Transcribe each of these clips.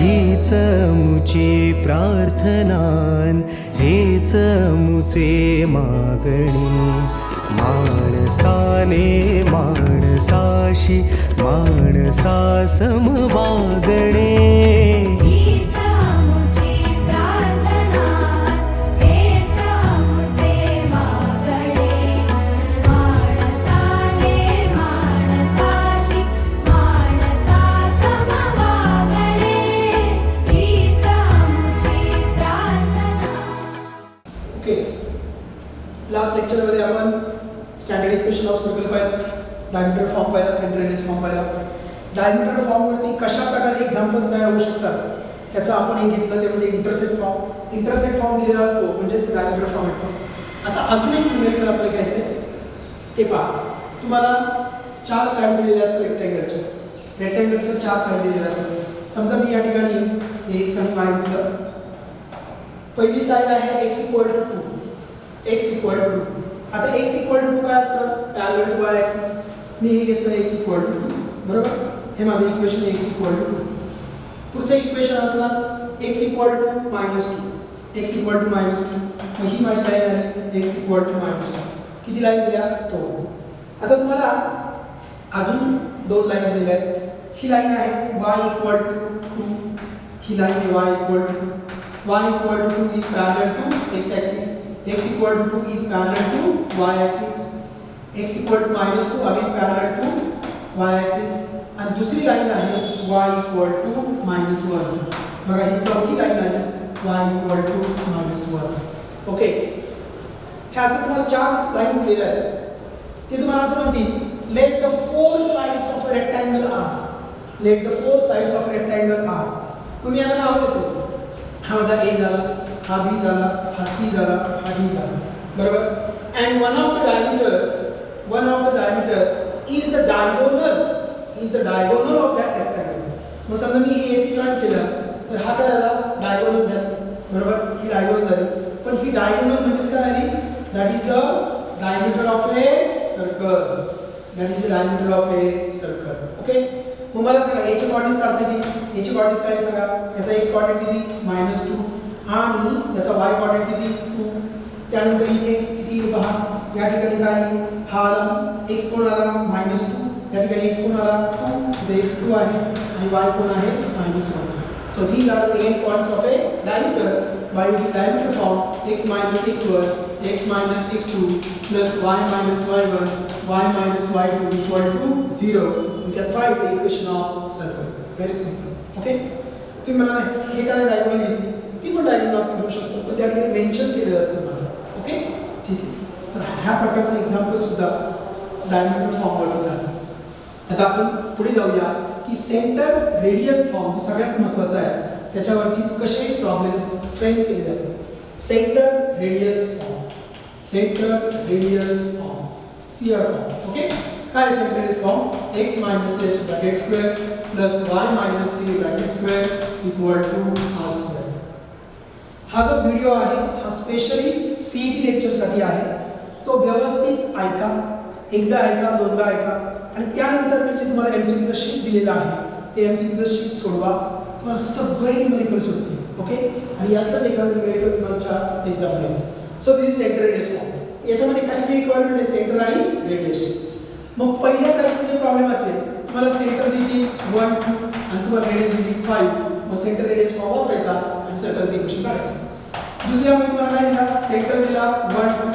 हीच मुची प्रार्थनान, हेच मुचे मागणी. माणसाने माणसाशी माणसा सम वागणे. लास्ट लेक्चरमध्ये आपण स्टँडर्ड इक्वेशन ऑफ सर्कल पाहिलं, डायमीटर फॉर्म पाहिला, सेंटर रेडियस फॉर्म पाहिला. डायमीटर फॉर्मवरती कशा प्रकारे एक्झाम्पल्स तयार होऊ शकतात त्याचं आपण एक घेतलं, ते म्हणजे इंटरसेक्ट फॉर्म. इंटरसेक्ट फॉर्म दिलेला असतो म्हणजेच डायमीटर फॉर्म येतो. आता अजून एक न्यूमेरिकल आपल्याला घ्यायचं ते पहा. तुम्हाला 4 साईड दिलेल्या असतात रेक्टँगलच्या 4 साईड दिलेल्या असतात. समजा मी या ठिकाणी एक सम काय घेतलं. पहिली साईड आहे x = 2. x = 2. आता x = 2 काय असतं? Parallel to y axis. मी हे घेतलं x = 2. बरोबर, हे माझं इक्वेशन x = 2. पुढचं इक्वेशन असणार x = -2. x = -2. मग ही माझी लाईन आली x = -2. किती लाईन दिल्या? 2. आता तुम्हाला अजून 2 लाईन दिलेल्या आहेत. ही लाईन आहे y = 2. ही लाईन आहे y = 2. y = 2 is parallel to x axis. x = 2 is parallel to y axis. x = -2 again parallel to y axis. आणि दुसरी लाईन आहे y = -1. बघा ही चौथी लाईन आहे y = -1. ओके, हे असं तुम्हाला 4 लाईन्स दिलेल्या आहेत. ते तुम्हाला असं म्हणतील let the 4 sides of a rectangle are. Let the 4 sides of a rectangle are. तुम्ही यांना नाव देतो. हा माझा A झाला, हा B झाला, हा C झाला, हा D झाला. बरोबर. And one of the diameter is the diagonal of that rectangle. मग समजा मी AC जॉइन केलं तर हा काय झाला? डायगोनल झाला. बरोबर, ही डायगोनल झाली. पण ही डायगोनल म्हणजेच काय आली? That is the diameter of a circle. Okay, मग मला सांगा A चे कोऑर्डिनेट्स काढता येतील. A चे कोऑर्डिनेट्स काय सांगा? याचा x कोऑर्डिनेट किती? -2 आणि याचा y कोऑर्डिनेट किती? 2. त्यानंतर इथे किती पहा, या ठिकाणी काय हा आला x कोण आला? -2. या ठिकाणी x कोण आला? 2. इथे x2 आहे आणि y कोण आहे? -1. So these are the end points of a diameter. By using diameter form, x minus x1, x minus x2 plus y minus y1, y minus y2 equal to 0. You can find the equation of circle. Very simple. Okay? तुम्ही मला हे काय diagonal घेतली, ती पण diagonal आपण घेऊ शकतो, पण त्या ठिकाणी मेन्शन केलेलं असतं मला. ओके, ठीक आहे. तर ह्या प्रकारचं एक्झाम्पल सुद्धा डायमीटर फॉर्मवरती झालं. आता आपण पुढे जाऊया की सेंटर रेडियस फॉर्म जो सगळ्यात महत्त्वाचा आहे त्याच्यावरती कसे प्रॉब्लेम्स फ्रेम केले जातात. Center radius form CR form. Okay, काय center radius form? x minus h bracket square plus y minus k bracket square equal to r square. हा जो व्हिडिओ आहे हा स्पेशली CET लेक्चरसाठी आहे. तो व्यवस्थित ऐका, एकदा ऐका, दोनदा ऐका आणि त्यानंतर मी जे तुम्हाला MCQचं शीट दिलेलं आहे ते MCQचं शीट सोडवा. तुम्हाला सगळे न्यूमेरिकल सुटतील. ओके, आणि यातच एखादं न्यूमेरिकल तुमच्या एक्झाम येईल. So this is centre radius form. याच्यामध्ये कशाची रिक्वायरमेंट आहे? सेंटर आणि रेडियस. मग पहिल्या टाईपचा जे प्रॉब्लेम असेल, तुम्हाला सेंटर दिली 1 2 आणि तुम्हाला रेडियस दिली 5. मग सेंटर रेडियस फॉर्म वापरायचा आणि सर्कलचं इक्वेशन काढायचं. दुसऱ्यामध्ये तुम्हाला काय दिला? सेंटर दिला 1 2,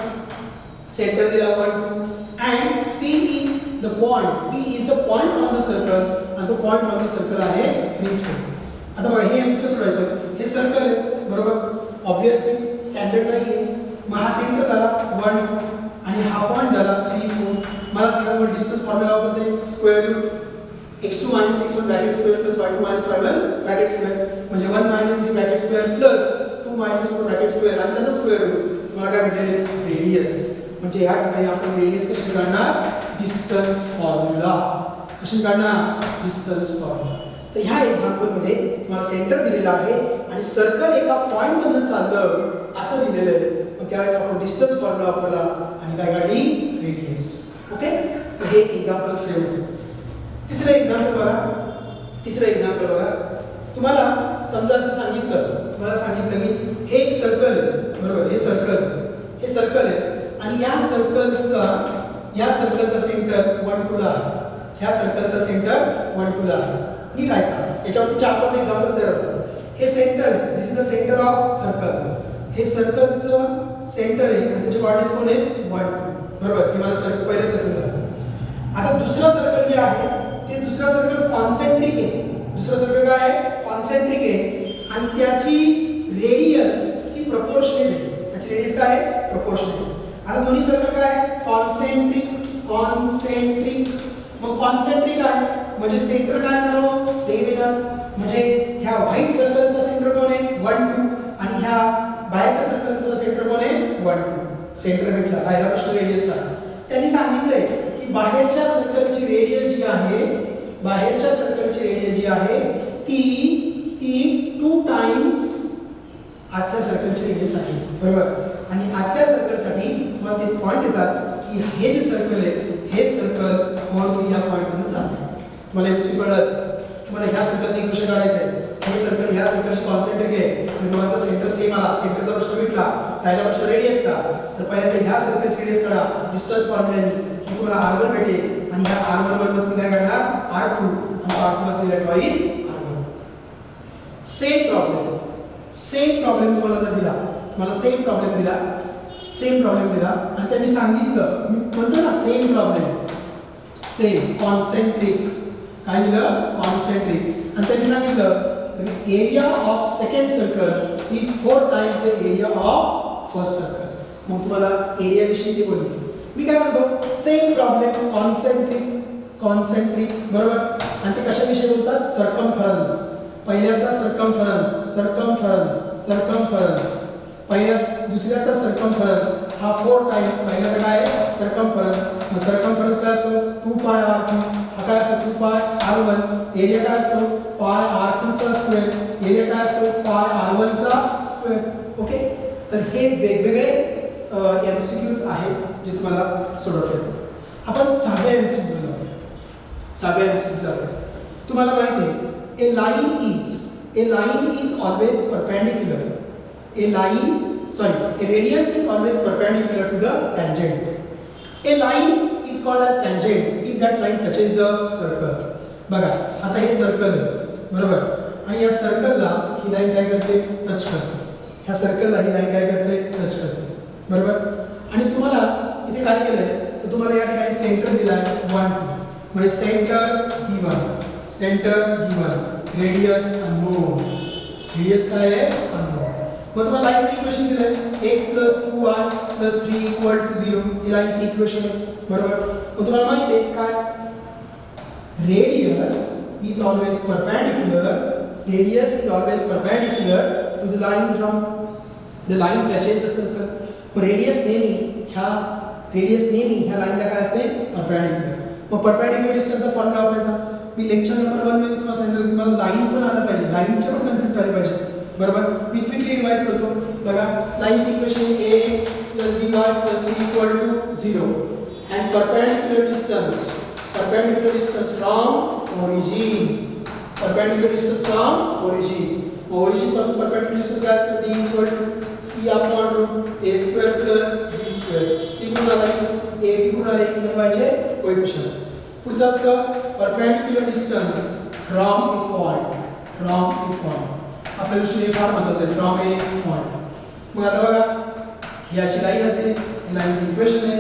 सेंटर दिला 1 2 and P is the point on the circle and the point on the circle आहे 3 4. आता बघा हे MCQ सोडवायचं. हे सर्कल आहे बरोबर, ऑब्वियसली स्टँडर्ड नाही आहे. मग हा सेंटर झाला 1 2 आणि हा पॉइंट झाला 3 4. मला सांगा मग डिस्टन्स फॉर्म्युला वापरते square root x2 - x1 bracket square plus y2 - y1 bracket square म्हणजे 1 - 3 bracket square plus 2 - 4 bracket square आणि त्याचा स्क्वेअर रूट. तुम्हाला काय भेटेल? रेडियस. म्हणजे या ठिकाणी आपण रेडियस कशी काढणार? Distance formula. कशी काढणार? Distance formula. तर ह्या एक्झाम्पलमध्ये तुम्हाला सेंटर दिलेला आहे आणि सर्कल एका पॉइंटमधून चाललं असं दिलेलं आहे. मग त्यावेळेस आपण डिस्टन्स फॉर्म्युला वापरला आणि काय काढली? रेडियस. ओके, तर हे एक एक्झाम्पल फ्रेम होतं. तिसरं एक्झाम्पल बघा. तुम्हाला समजा असं सांगितलं, तुम्हाला सांगितलं की हे एक सर्कल आहे, बरोबर, हे सर्कल आहे आणि या सर्कलचा सेंटर 1 2 ला आहे, ह्या सर्कलचा सेंटर 1 2 ला आहे. नीट ऐका, याच्यावरती 4-5 एक्झाम्पल्स तयार होतात. हे centre, this is the centre of circle, हे सर्कलचं सेंटर आहे आणि त्याचे कोऑर्डिनेट्स कोण आहेत 1 2, बरोबर. हे माझं पहिलं सर्कल झालं. आता दुसरं सर्कल जे आहे ते दुसरं सर्कल कॉन्सेंट्रिक आहे. दुसरं सर्कल काय आहे? कॉन्सेंट्रिक आहे आणि त्याची रेडियस ही प्रोपोर्शनल आहे. त्याची रेडियस काय आहे? प्रोपोर्शनल. आता दोन्ही सर्कल काय आहे? कॉन्सेंट्रिक. मग कॉन्सेंट्रिक आहे म्हणजे सेंटर काय येणार? सेम येणार. म्हणजे ह्या व्हाईट सर्कलचा सेंटर कोण आहे? 1 2 आणि ह्या बाहेरच्या सर्कलचा सेंटर कोण आहे? 1 2. सेंटर भेटला. राहिला प्रश्न रेडियसचा. त्यांनी सांगितलंय की बाहेरच्या सर्कलची रेडियस जी आहे, बाहेरच्या सर्कलची रेडियस जी आहे ती 2 टाइम्स आतल्या सर्कलची रेडियस आहे, बरोबर. आणि आतल्या सर्कलसाठी तुम्हाला ते पॉइंट येतात की हे जे सर्कल आहे हे सर्कल फोर्थ या पॉइंटवरून जाते. तुम्हाला एमसीक्यू कळलं असेल. तुम्हाला ह्या सर्कलचं इक्वेशन काढायचं आहे. हे सर्कल ह्या सर्कलशी कॉन्सेंट्रिक आहे. तुम्हाला सेंटर सेम आला, सेंटरचा प्रश्न भेटला, राहिला प्रश्न रेडियसचा. तर पहिल्यांदा ह्या सर्कलची रेडियस काढा डिस्टन्स फॉर्म्युलानी, की तुम्हाला r1 भेटेल आणि ह्या r1 बरोबर तुम्ही काय काढणार? r2 आणि r2 असलेला ट्वाइस r1. सेम प्रॉब्लेम तुम्हाला जर दिला, तुम्हाला सेम प्रॉब्लेम दिला आणि त्यांनी सांगितलं, मी म्हणतो ना सेम कॉन्सेंट्रिक, काय दिलं? कॉन्सेंट्रिक. आणि त्यांनी सांगितलं area of second circle is 4 times the area of first circle. मग तुम्हाला एरिया विषयी ते बोलले. मी काय म्हणतो? सेम प्रॉब्लेम, कॉन्सेंट्रिक, बरोबर. आणि ते कशाविषयी बोलतात? सर्कम्फरन्स. पहिल्याचा सर्कम्फरन्स, दुसऱ्याचा सर्कम्फरन्स हा 4 टाइम्स पहिल्याचा काय आहे? सर्कम्फरन्स. मग सर्कम्फरन्स काय असतो? 2 पाय r2. हा काय असतो? 2 पाय r1. एरिया काय असतो? पाय r2 चा स्क्वेअर. एरिया काय असतो? पाय r1 चा स्क्वेअर. ओके. तर हे वेगवेगळे एमसीक्यूज आहेत जे तुम्हाला सोडवता येतात. आपण 6व्या एमसीक्यू जाऊया. तुम्हाला माहिती आहे a line is always perpendicular. A radius is always perpendicular to the tangent. A line is called as tangent if that line touches the circle. बघा, आता हे सर्कल आहे, बरोबर. आणि या सर्कलला ही लाईन काय करते? टच करते. ह्या सर्कलला ही लाईन काय करते? टच करते, बरोबर. आणि तुम्हाला इथे काय केलंय? तर तुम्हाला या ठिकाणी सेंटर दिलाय 1 2. म्हणजे centre given, radius unknown. Radius काय आहे? अननोन. मग तुम्हाला लाईनचं इक्वेशन दिलंय x + 2y + 3 = 0. हे लाईनचं इक्वेशन आहे, बरोबर. मग तुम्हाला माहिती आहे काय? Radius is always perpendicular to the line drawn. The line touches the circle. मग रेडियस नेहमी ह्या लाईनला काय असते? परपेंडिक्युलर. मग परपेंडिक्युलर डिस्टन्सचा फॉर्म्युला वापरायचा. मी लेक्चर नंबर 1 मध्ये तुम्हाला सांगितलं की तुम्हाला लाईन पण आलं पाहिजे, लाईनचे पण कन्सेप्ट आले पाहिजे, बरोबर. मी क्विकली रिवाइज करतो. बघा, लाईनचं equation ax + by + c = 0 and perpendicular distance from origin. origin पासून perpendicular distance काय असतं? d = c/√a² + b². c कुठून आला? a b कुठून आले? x आणि y चे कोएफिशिएंट. पुढचं असतं perpendicular distance from A point. आपल्या दृष्टीने फार महत्त्वाचं आहे, फ्रॉम ए पॉइंट. मग आता बघा, ही अशी लाईन असेल, ही लाईनचं इक्वेशन आहे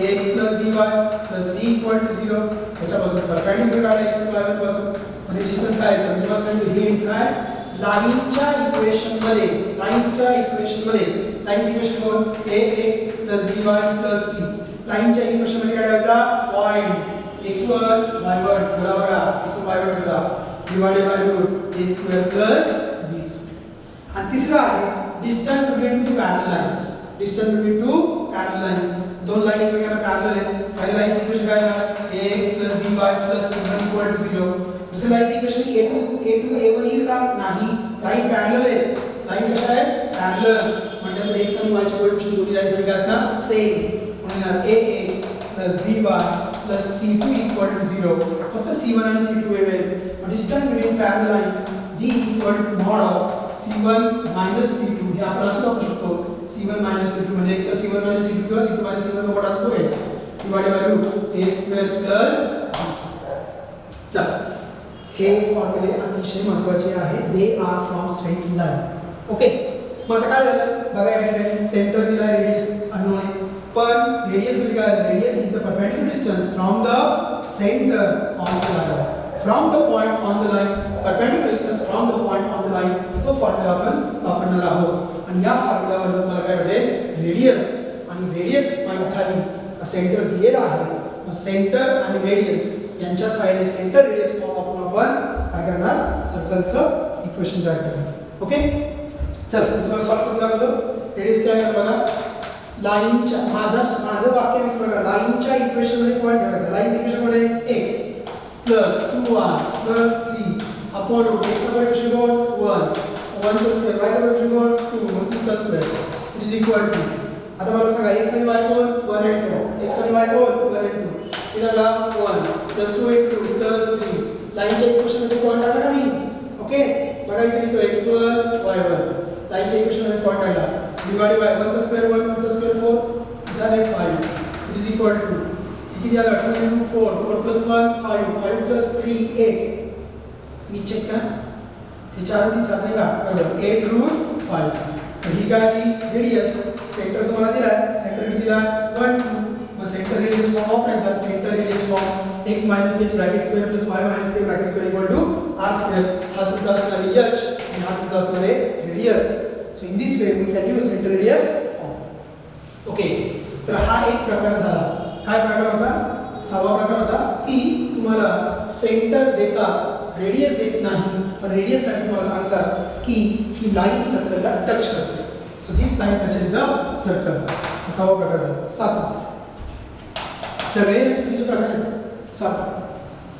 ax + by + c = 0. याच्यापासून परपेंडिक्युलर काढा x y पासून. म्हणजे डिस्टन्स काय आहे? मी तुम्हाला सांगितलं हे काय? लाईनच्या इक्वेशनमध्ये लाईनचं इक्वेशन कोण? ax + by + c. लाईनच्या इक्वेशनमध्ये काय करायचा? पॉइंट x1 y1 ठेवला, बघा x1 y1 ठेवला, divided by root a² + b². आणि तिसरा आहे distance between two parallel lines. दोन लाईन एकमेकांना पॅरलल आहेत. पहिल्या लाईनचं इक्वेशन काय आहे? ax + by + c = 0. दुसऱ्या लाईनचं इक्वेशन a2 a1 येईल का? नाही. लाईन पॅरलल आहे. लाईन कशा आहेत? पॅरलल. म्हणजे x आणि y चे कोएफिशिएंट दोन्ही लाईनसाठी काय असणार? सेम. म्हणून ax + by plus C2 equal to 0. फक्त C1 आणि C2 वेगळे आहेत. Distance between parallel lines D equal to mod of C1 minus C2. हे आपण असं दाखवू शकतो. C1 मायनस C2 म्हणजे एक तर C1 मायनस C2 किंवा C2 मायनस C1 चा मोठा असतो घ्यायचा. Divided by root a square plus b square. चला हे फॉर्म्युले अतिशय महत्त्वाचे आहेत. They are from straight line. Okay, मग आता काय झालं बघा, या ठिकाणी सेंटर दिला, रेडियस अननोन आहे. पण रेडियस म्हणजे काय, radius is the perpendicular distance from the centre on the line. From the point on the line, perpendicular distance from the point on the line, तो फॉर्म्युला आपण वापरणार आहोत. आणि या फॉर्म्युल्यावरून तुम्हाला काय भेटेल, रेडियस. आणि रेडियस माहित झाली, सेंटर दिलेला आहे. मग सेंटर आणि रेडियस यांच्या सहाय्याने सेंटर रेडियस फॉर्म वापरून आपण काय करणार, सर्कलचं इक्वेशन तयार करणार. ओके, चल तुम्हाला सॉल्व करून दाखवतो. रेडियस काय आहे बघा, लाईनच्या माझं वाक्य विचार बघा, लाईनच्या इक्वेशन मध्ये पॉइंट ठेवायचा. लाईनच्या इक्वेशन मध्ये x plus 2y plus 3 upon root x चा इक्वेशन कोण 1 1 चा स्क्वेअर, y चा इक्वेशन कोण 2 मग 2 चा स्क्वेअर इज इक्वल टू. आता मला सांगा x आणि y कोण 1 and 2, x आणि y कोण 1 and 2, इथला 1 प्लस 2 into 2 प्लस 3. लाईनच्या इक्वेशन मध्ये पॉइंट टाकला का मी. ओके, बघा इथे लिहितो x1 y1. लाईनच्या इक्वेशन मध्ये पॉइंट टाकला, डिवाइडेड बाय 1 चा स्क्वेअर 1 2 चा स्क्वेअर 4 इथला 5 इज इक्वल टू किती आला 2 into 4 4 plus 1 5 5 plus 3 8. मी चेक करा, हे 4 3 7 का बरोबर 8 रूट 5. तर ही काय ती रेडियस. सेंटर तुम्हाला दिला, सेंटर किती दिला 1 2. मग सेंटर रेडियस फॉर्म वापरायचा. Centre radius form x minus h bracket square plus y minus k bracket square equal to r square. हा तुमचा असणार आहे h आणि हा तुमचा असणार आहे radius. So in this way we can use centre radius form. Okay, तर हा एक प्रकार झाला. काय प्रकार होता, 6वा प्रकार होता की तुम्हाला सेंटर देतात, रेडियस देत नाही, पण रेडियस साठी तुम्हाला सांगतात की ही लाईन सर्कलला टच करते. So this line touches the circle. 6वा प्रकार झाला. 7वा सगळे एमसीक्यूचे प्रकार आहेत. 7वा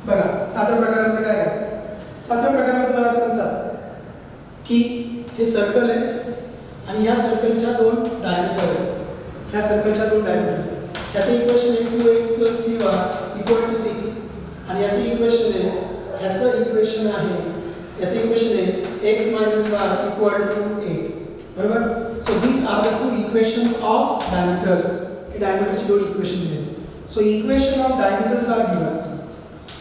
बघा, 7व्या प्रकारामध्ये काय आहे, 7व्या प्रकारामध्ये तुम्हाला सांगतात की हे सर्कल आहे आणि या सर्कलच्या 2 डायमीटर आहेत. ह्या सर्कलच्या 2 डायमीटर आहेत. त्याचं इक्वेशन आहे 2x + 3y = 6 आणि याचं इक्वेशन आहे, ह्याचं इक्वेशन आहे, याचं इक्वेशन आहे x - y = 8. बरोबर. So these are the 2 equations of diameters. हे डायमीटरची 2 इक्वेशन दिले. So equation of diameters are given.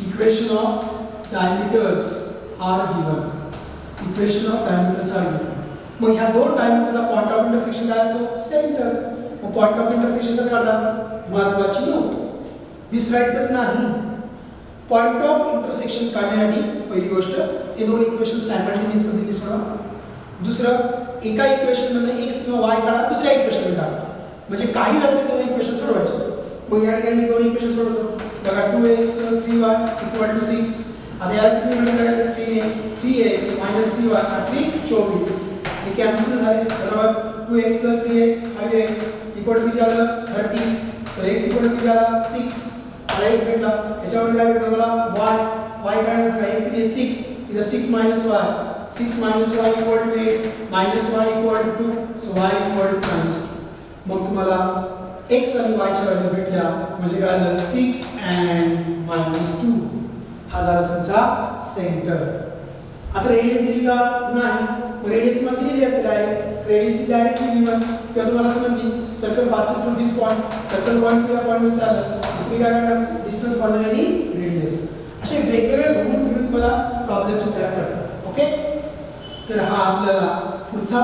Equation of diameters are given. Equation of diameters are given. मग ह्या 2 डायमीटरचा पॉइंट ऑफ इंटरसेक्शन काय असतो, सेंटर. मग पॉइंट ऑफ इंटरसेक्शन कसं काढतात, महत्त्वाची नोट, विसरायचंच नाही. पॉइंट ऑफ इंटरसेक्शन काढण्यासाठी पहिली गोष्ट ते 2 इक्वेशन सायमल्टेनियस पद्धतीने सोडवा. दुसरं, एका इक्वेशन मधून x किंवा y काढा, दुसऱ्या इक्वेशन मध्ये टाका. म्हणजे काही झालं 2 इक्वेशन सोडवायचे. मग या ठिकाणी 2 इक्वेशन सोडवतो. बघा 2x + 3y = 6. आता या ठिकाणी करायचं 3 ने 3x - 3y = 24. हे कॅन्सल झाले. बरोबर. 2x + 3x 5x = किती आलं 30. सो x = किती आला 6. आता x भेटला. याच्यावर काय भेटलं मला y काय असं x किती 6. इथं 6 - y 6 - y = 8 - y = 2. So y = -2. मग तुम्हाला x आणि y च्या व्हॅल्यूज भेटल्या म्हणजे काय झालं 6 and -2. हा झाला तुमचा सेंटर. आता रेडियस दिली का नाही, रेडियस तुम्हाला दिलेली असते direct. Radius is directly given. किंवा तुम्हाला असं म्हणतील circle passes from this point, circle 1 to या पॉइंटवर चाललं, तुम्ही काय करणार डिस्टन्स फॉर्म्युला आणि रेडियस. असे वेगवेगळे घुमून फिरून तुम्हाला प्रॉब्लेम्स तयार करतात. ओके, तर हा आपल्याला पुढचा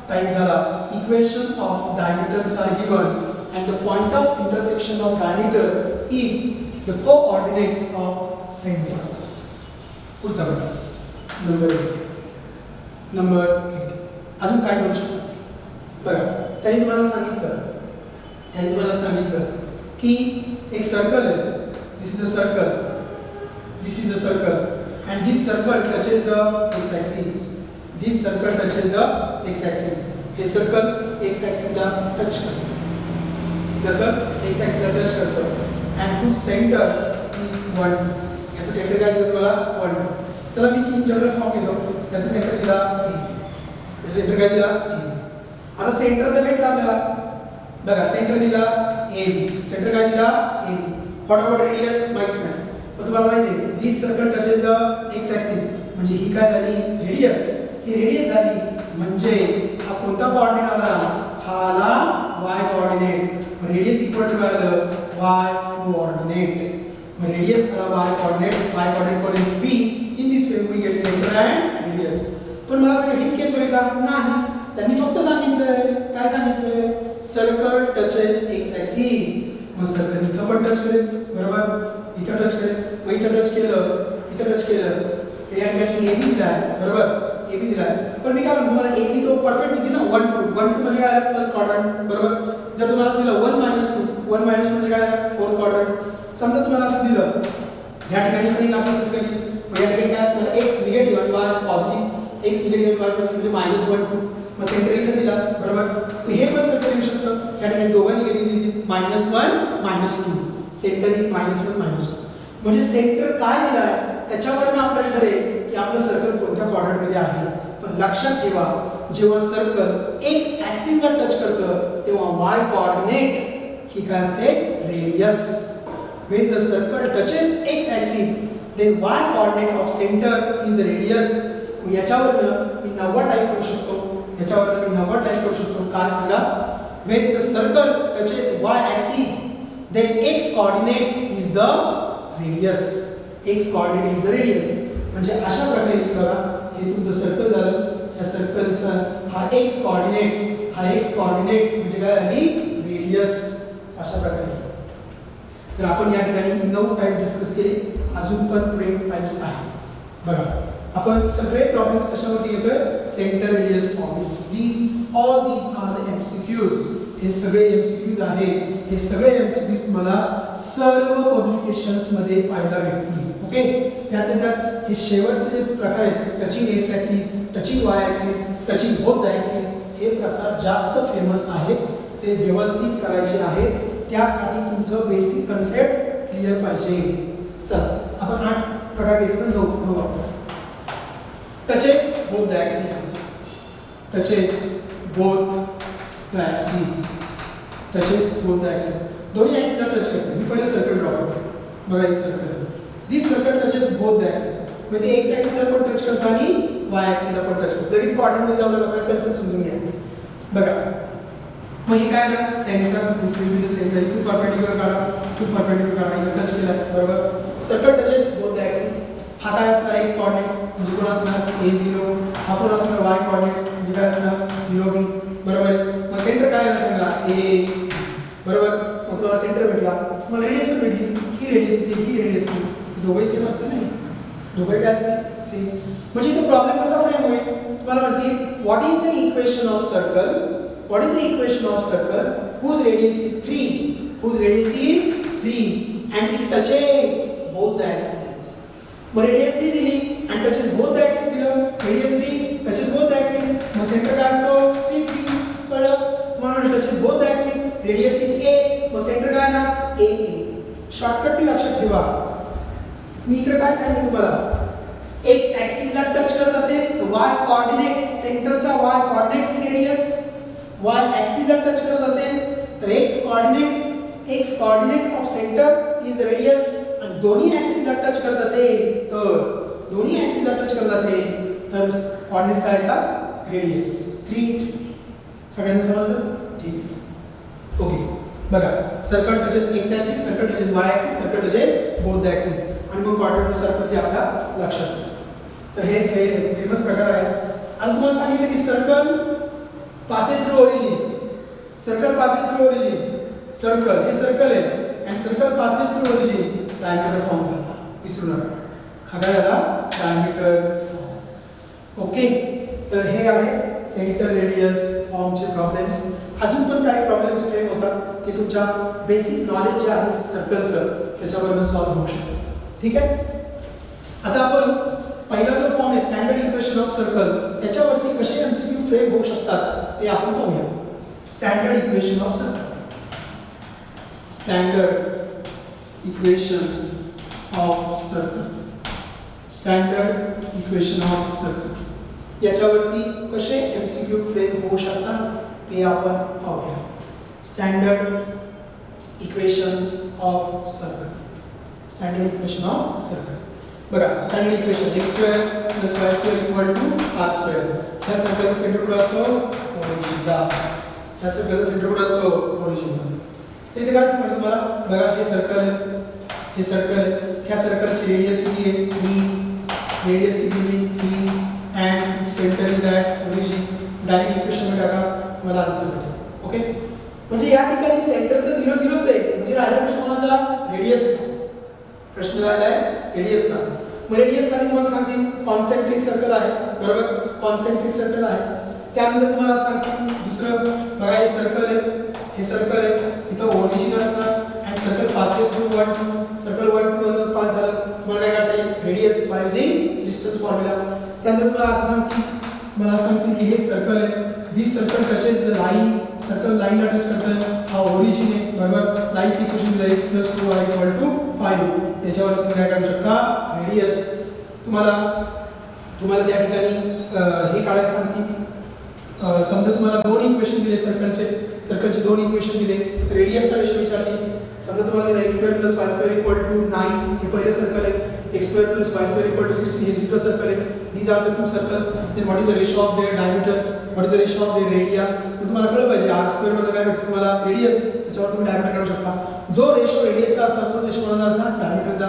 टाइम झाला. Equation of diameters are given and the point of intersection of diameter is the coordinates of center. पुढचा प्रकार नंबर 8. अजून काय करू शकता बघा. त्यांनी तुम्हाला सांगितलं की एक सर्कल आहे. This is the circle and this circle touches the x axis. This circle touches the x axis. हे सर्कल x axis ला टच करते. सर्कल x axis ला टच करतो and whose center is 1. याचा सेंटर काय दिलं तुम्हाला 1. चला मी इन जनरल फॉर्म घेतो. याचा सेंटर दिला a. याचा सेंटर काय दिला a. आता सेंटर तर भेटला आपल्याला. बघा सेंटर दिला a. सेंटर काय दिला a. व्हॉट अबाउट रेडियस माहित नाही, पण तुम्हाला माहिती आहे this circle touches the x axis, म्हणजे ही काय झाली रेडियस, ही रेडियस झाली म्हणजे हा कोणता कोऑर्डिनेट आला, हा आला y coordinate, radius equal to काय आलं y कोऑर्डिनेट, मग रेडियस आला y coordinate p, in this way we get centre and radius. पण मला सांगा हीच केस होईल का, नाही, त्यांनी फक्त सांगितलंय, काय सांगितलंय, सर्कल टचेस एक्स ॲक्सिस, मग सर्कल इथं पण टच करेल, बरोबर, इथं टच करेल, मग इथं टच केलं, इथं टच केलं, तर या ठिकाणी ए बी दिलाय, बरोबर, ए बी दिलाय. पण मी काय म्हणतो तुम्हाला ए बी तो परफेक्ट दिली ना 1 2 म्हणजे काय फर्स्ट क्वाड्रंट, बरोबर. जर तुम्हाला असं दिलं 1 - 2 म्हणजे काय फोर्थ क्वाड्रंट. समजा तुम्हाला असं दिलं या ठिकाणी पण एक आपण सर्कल, मग या ठिकाणी काय असणार एक्स निगेटिव्ह आणि Y positive, x negative Y positive म्हणजे -1 2, मग सेंटर इथं दिला, बरोबर. तर हे पण सर्कल येऊ शकतं, या ठिकाणी दोघं निगेटिव्ह दिली -1 -2, सेंटर इज -1 -2, म्हणजे सेंटर काय दिलाय त्याच्यावरनं आपल्याला ठरेल की आपलं सर्कल कोणत्या क्वाड्रंटमध्ये आहे. पण लक्षात ठेवा जेव्हा सर्कल एक्स ॲक्सिसला टच करतं तेव्हा वाय कोऑर्डिनेट ही काय असते radius. when the circle touches x axis then y coordinate of center is the radius. याच्यावरनं मी 90 टाइप करू शकतो, याच्यावरनं मी 90 टाइप करू शकतो. काय सांगा, when the circle touches y axis then x coordinate is the radius. x coordinate is the radius. म्हणजे अशा प्रकारे बघा हे तुमचं सर्कल झालं, या सर्कलचा हा x कोऑर्डिनेट म्हणजे काय आली रेडियस, अशा प्रकारे. तर आपण या ठिकाणी 9 टाइप डिस्कस केले, अजून पण पुढे टाइप्स आहेत. बघा आपण सगळे प्रॉब्लेम्स कशावरती घेतोय, centre radius form. All these are the MCQs. हे सगळे एमसीक्यूज आहेत, हे सगळे एमसीक्यूज तुम्हाला सर्व पब्लिकेशन्स मध्ये पाहायला भेटतील. ओके, त्यात हे शेवटचे जे प्रकार आहेत touching x axis, touching Y axis, touching both the axis, हे प्रकार जास्त फेमस आहेत, ते व्यवस्थित करायचे आहेत. त्यासाठी तुमचं बेसिक कन्सेप्ट क्लिअर पाहिजे. चला आपण 8 प्रकार घेतले, 9 वापरा. Touches both the axis, touches both the axis, touches both the axis, दोन्ही ॲक्सिसला टच करते. मी पहिले सर्कल ड्रॉ करतो. बघा हे circle, this circle touches both the axis, म्हणजे एक्स ॲक्सिसला पण टच करतो आणि वाय ॲक्सिसला पण टच करतो. लगेच कोऑर्डिनेट जाऊ नका, कन्सेप्ट समजून घ्या. बघा मग हे काय ना centre, this will be the centre. इथून परपेंडिक्युलर काढा, इथून परपेंडिक्युलर काढा, इथं टच केला, बरोबर. Circle touches both the axis. हा काय असणार एक्स कोऑर्डिनेट म्हणजे कोण असणार a0, हा कोण असणार वाय कोऑर्डिनेट म्हणजे काय असणार 0b, बरोबर. मग सेंटर काय आहे सांगा a, बरोबर. मग तुम्हाला सेंटर भेटला, तुम्हाला रेडियस पण भेटली, ही रेडियस सी, ही रेडियस सी, दोघंही सेम असतं नाही, दोघंही काय असते सेम. म्हणजे इथं प्रॉब्लेम कसा फ्रेम होईल, तुम्हाला म्हणतील what is the equation of circle, what is the equation of circle whose radius is 3, whose radius is 3 and it touches both the axes. मग radius 3 दिली and touches both the axes दिलं, radius 3 touches both the axes, मग centre काय असतो 3 3, कळलं तुम्हाला, touches both the axes, radius is a, मग centre काय ना a a. शॉर्टकट लक्षात ठेवा, मी इकडे काय सांगितलं तुम्हाला, x ॲक्सिसला टच करत असेल तर y कोऑर्डिनेट, सेंटरचा y कोऑर्डिनेट ही रेडियस, y ॲक्सिसला टच करत असेल तर x coordinate of centre is the radius, आणि दोन्ही ॲक्सिसला टच करत असेल तर कोऑर्डिनेट्स काय येतात रेडियस 3 सगळ्यांना समजलं, ठीक आहे. ओके बघा circle touches x axis, circle touches y axis, circle touches both the axis, आणि मग क्वाड्रंटनुसार पण ते आपल्या लक्षात येतं. तर हे फेमस प्रकार आहे. आता तुम्हाला सांगितलं की circle passes through origin, circle passes through origin, circle हे सर्कल आहे and circle passes through origin, diameter form झाला, विसरू नका, हा काय झाला diameter फॉर्म. ओके, तर हे आहे सेंटर रेडियस फॉर्मचे प्रॉब्लेम्स. अजून पण काही प्रॉब्लेम्स फ्रेम होतात ते तुमच्या बेसिक नॉलेज जे आहे सर्कलचं त्याच्यावरून सॉल्व्ह होऊ शकतात. ठीक आहे, आता आपण पहिला जो फॉर्म आहे स्टँडर्ड इक्वेशन ऑफ सर्कल, त्याच्यावरती कसे एमसीक्यू फ्रेम होऊ शकतात ते आपण पाहूया. Standard equation of circle, standard equation of circle, standard equation of circle, याच्यावरती कसे एमसीक्यू फ्रेम होऊ शकतात ते आपण पाहूया. Standard equation of circle. Standard equation of circle. बघा standard equation x square plus y square equal to r square. या सर्कलचा सेंटर कुठे असतो? ओरिजिनला. या सर्कलचा सेंटर कुठे असतो? ओरिजिनला. तर इथे काय सांगितलं तुम्हाला? बघा हे सर्कल आहे, हे सर्कल आहे. ह्या सर्कलची रेडियस किती आहे? 3. रेडियस किती आहे? 3 and centre is at origin. Direct equation मध्ये टाका, तुम्हाला आन्सर मिळेल. ओके, म्हणजे या ठिकाणी सेंटर तर 0 0च आहे. म्हणजे राहिला प्रश्न कोणाचा? रेडियसचा. प्रश्न राहिला आहे रेडियसचा. मग रेडियससाठी तुम्हाला सांगते कॉन्सेंट्रिक सर्कल आहे, बरोबर? कॉन्सेंट्रिक सर्कल आहे. त्यानंतर तुम्हाला सांगते दुसरं, बघा हे सर्कल आहे, हे सर्कल आहे, इथं ओरिजिन असणार and circle passes through 1 circle 1 2 मधून पास झालं. तुम्हाला काय करता येईल? Radius by using distance formula. त्यानंतर तुम्हाला असं सांगते की हे सर्कल आहे, this circle touches the line. Circle लाईनला टच करतोय, हा ओरिजिन आहे, बरोबर? लाईनचं इक्वेशन दिलं x + 2y = 5. त्याच्यावर तुम्ही काय काढू शकता? रेडियस. तुम्हाला त्या ठिकाणी हे काढायला सांगते. समजा तुम्हाला दोन इक्वेशन दिले सर्कलचे दोन इक्वेशन दिले, तर रेडियसचा रेशो विचारते. समजा तुम्हाला x square plus y square equal to 9 हे पहिलं सर्कल आहे, x square plus y square equal to 16 हे दुसरं सर्कल आहे. These are the two circles. Then what is the ratio of their diameters, what is the ratio of their radii. मग तुम्हाला कळलं पाहिजे r स्क्वेअर मध्ये काय भेटतं तुम्हाला? रेडियस. त्याच्यावर तुम्ही डायमीटर काढू शकता. जो रेशो रेडियसचा असणार तोच रेशो कोणाचा असणार? डायमीटरचा.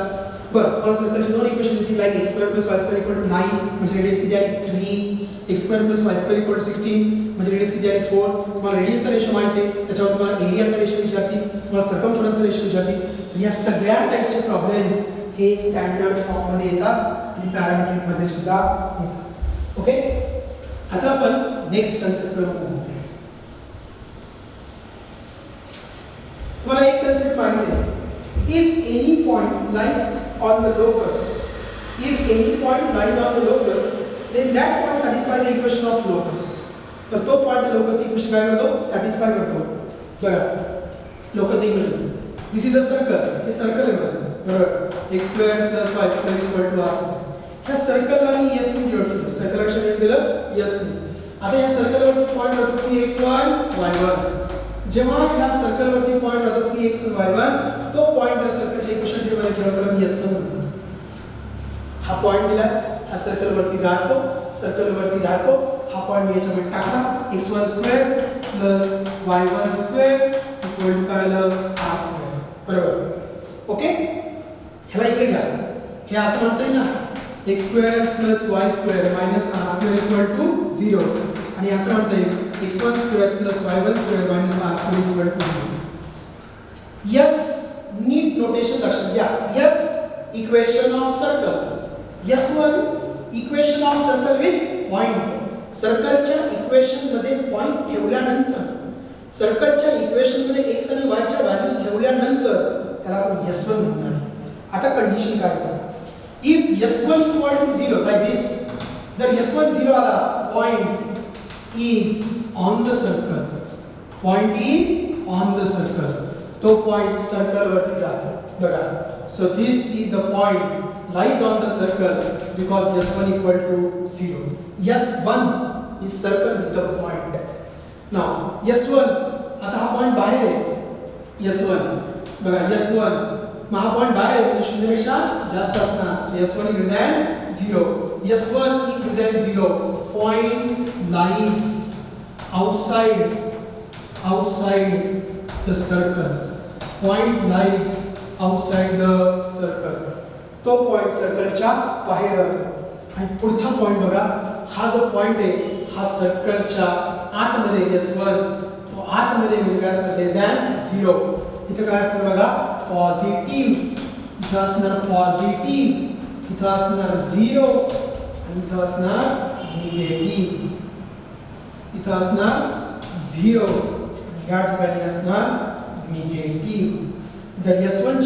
बरं, तुम्हाला सर्कलचे दोन इक्वेशन देतील, like x square plus y square equal to 9 म्हणजे रेडियस किती आली? 3. x square plus y square equal to 16 म्हणजे रेडियस किती आली? 4. तुम्हाला रेडियसचा रेशो माहिती आहे, त्याच्यावर तुम्हाला एरियाचा रेशो विचारते, तुम्हाला सर्कमफरन्सचा रेशो विचारते. तर या सगळ्या टाईपचे प्रॉब्लेम्स हे स्टँडर्ड फॉर्म मध्ये येतात आणि पॅरामीट्रिक मध्ये सुद्धा येतात. ओके, आता आपण नेक्स्ट कन्सेप्ट वर बघूया. तुम्हाला एक कन्सेप्ट माहिती आहे, if any point lies on the locus, then that point satisfy the equation of locus. तर तो पॉइंट लोकस इक्वेशन काय करतो? सॅटिस्फाय करतो. बघा locus equation, this is a circle. हे सर्कल आहे माझं, बरोबर? x square plus y square equal to r square. ह्या सर्कलला मी s ने डिनोट केलं, सर्कल अक्षर डिनोट केलं s ने. आता या सर्कलवरती पॉइंट राहतो की x1 y1. जेव्हा ह्या सर्कलवरती पॉइंट राहतो की x1 y1, तो पॉइंट जर सर्कलच्या इक्वेशन टेबलमध्ये ठेवला तर मी s1 म्हणतो. हा पॉइंट दिला, हा सर्कलवरती राहतो, हा पॉइंट याच्यामध्ये टाकला, x1 square plus y1 square equal to काय आलं? r square. बरोबर? ओके, ह्याला इकडे घ्या. हे असं म्हणता येईल ना, x square plus y square minus r square equal to 0. आणि असं म्हणता येईल x1 square plus y1 square minus r square equal to 0. Yes, नीट नोटेशन लक्षात घ्या. Yes equation of circle, S1 equation of circle with point. सर्कलच्या equation मध्ये point ठेवल्यानंतर, सर्कलच्या इक्वेशन मध्ये x आणि y च्या व्हॅल्यूज ठेवल्यानंतर त्याला आपण S1 म्हणणार. आता कंडिशन काय आहे? If S1 equal to 0 like this, जर S1 0 आला, point is on the circle, तो पॉइंट सर्कल वरती राहतो. बघा, so this is the point lies on the circle because S1 equal to 0. S1 is circle with the point. Now S1, आता हा point बाहेर आहे. S1 बघा, S1 मग हा पॉइंट बाहेर आहे म्हणजे शून्यापेक्षा जास्त असणार. So S1 is greater than 0. S1 is greater than 0. Point lies outside the circle. Point lies outside the circle. तो पॉइंट सर्कलच्या बाहेर राहतो. आणि पुढचा पॉइंट बघा, हा जो पॉइंट आहे हा सर्कलच्या आतमध्ये S1, तो आतमध्ये म्हणजे काय असणार? लेस दॅन 0. इथं काय असणार बघा? पॉझिटिव्ह. इथं असणार पॉझिटिव्ह, इथं असणार 0 आणि इथं असणार निगेटिव्ह. इथं असणार 0 आणि या ठिकाणी असणार निगेटिव्ह. जर S1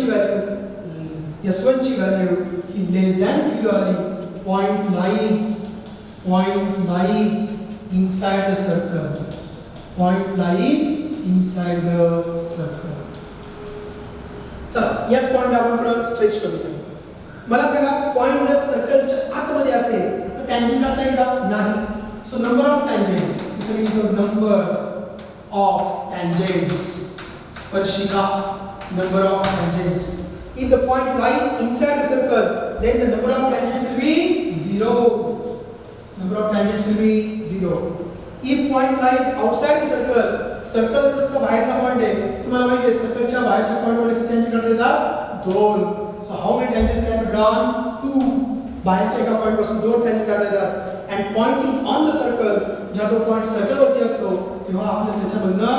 ची व्हॅल्यू ही लेस दॅन 0 आली, point lies inside the circle. चला, याच पॉइंट आपण पुढे स्ट्रेच करूया. मला सांगा, पॉइंट जर सर्कलच्या आतमध्ये असेल तर टँजंट काढता येईल का? नाही. सो नंबर ऑफ टँजंट्स, इथे लिहितो नंबर ऑफ टँजंट्स, स्पर्शिका, number of tangents. If the point lies inside the circle, then the number of tangents will be 0. Number of tangents will be 0. If point lies outside the circle, सर्कलचा बाहेरचा point आहे, तुम्हाला माहिती आहे सर्कलच्या बाहेरच्या पॉइंटवर किती tangent काढता येतात 2. So how many tangents can be drawn 2. बाहेरच्या एका पॉइंट पासून 2 टँजंट काढता येतात. And point is on the circle. जेव्हा तो पॉइंट सर्कलवरती असतो तेव्हा आपल्याला त्याच्यामधनं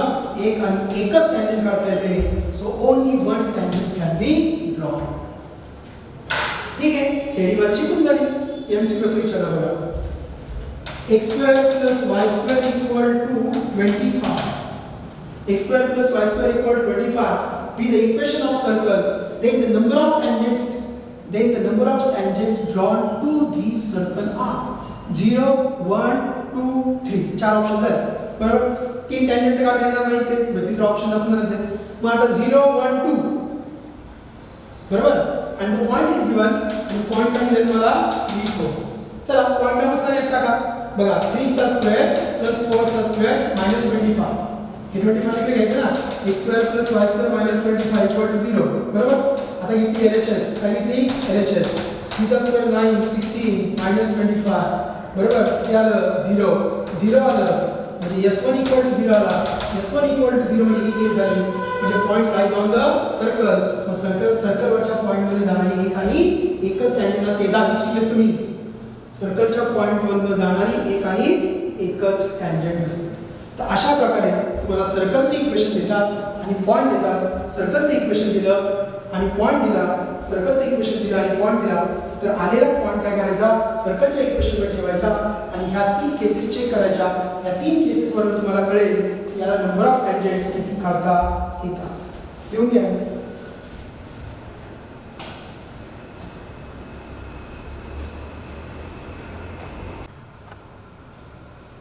एक आणि एकच टँजंट काढता येते. So only one tangent can be drawn. ठीक आहे, थेरी वाज शिकून झाली. एमसीक्यू कसं विचारला बघा. x square plus y square equal to 25. X square plus y square equal to 25 be the equation of circle. Then the number of tangents drawn to the circle are 0, 1, 2, 3. 4 option झाले बरोबर. 3 tangent काढता येणार नाहीच आहे, मग तिसरा option असणारच आहे. मग आता 0, 1, 2 बरोबर. आणि द पॉइंट इज गिवन आणि पॉइंट काय दिले मला 3, 4. चला पॉइंटला असणार आहे टाका बघा. 3 चा स्क्वेअर प्लस 4 चा स्क्वेअर मायनस 25. हे 25 इकडे घ्यायचं ना. x square plus y square minus 25 equal to 0 बरोबर. आता घेतली LHS. काय घेतली LHS. 3 चा स्क्वेअर 9 16 मायनस 25 बरोबर. किती आलं 0 0 आलं म्हणजे S1 इक्वल टू 0 आला. S1 इक्वल टू 0 म्हणजे ही केस झाली. म्हणजे point lies on the circle. मग सर्कलवरच्या पॉइंटमध्ये जाणारी एक आणि एकच टँजंट असते. दाखवून शिकले तुम्ही. सर्कलच्या पॉइंटवरून जाणारी एक आणि एकच टँजंट असते. तर अशा प्रकारे तुम्हाला सर्कलचे इक्वेशन देतात आणि पॉइंट देतात. सर्कलचे इक्वेशन दिलं आणि पॉइंट दिला, सर्कलचे इक्वेशन दिलं आणि पॉइंट दिला, तर आलेला पॉइंट काय करायचा लिमिटच्या इक्वेशनवर ठेवायचा आणि ह्या तीन केसेस चेक करायच्या. या तीन केसेसवरून तुम्हाला कळेल याला नंबर ऑफ टँजंट्स किती काढता येतात. लिहून घ्या.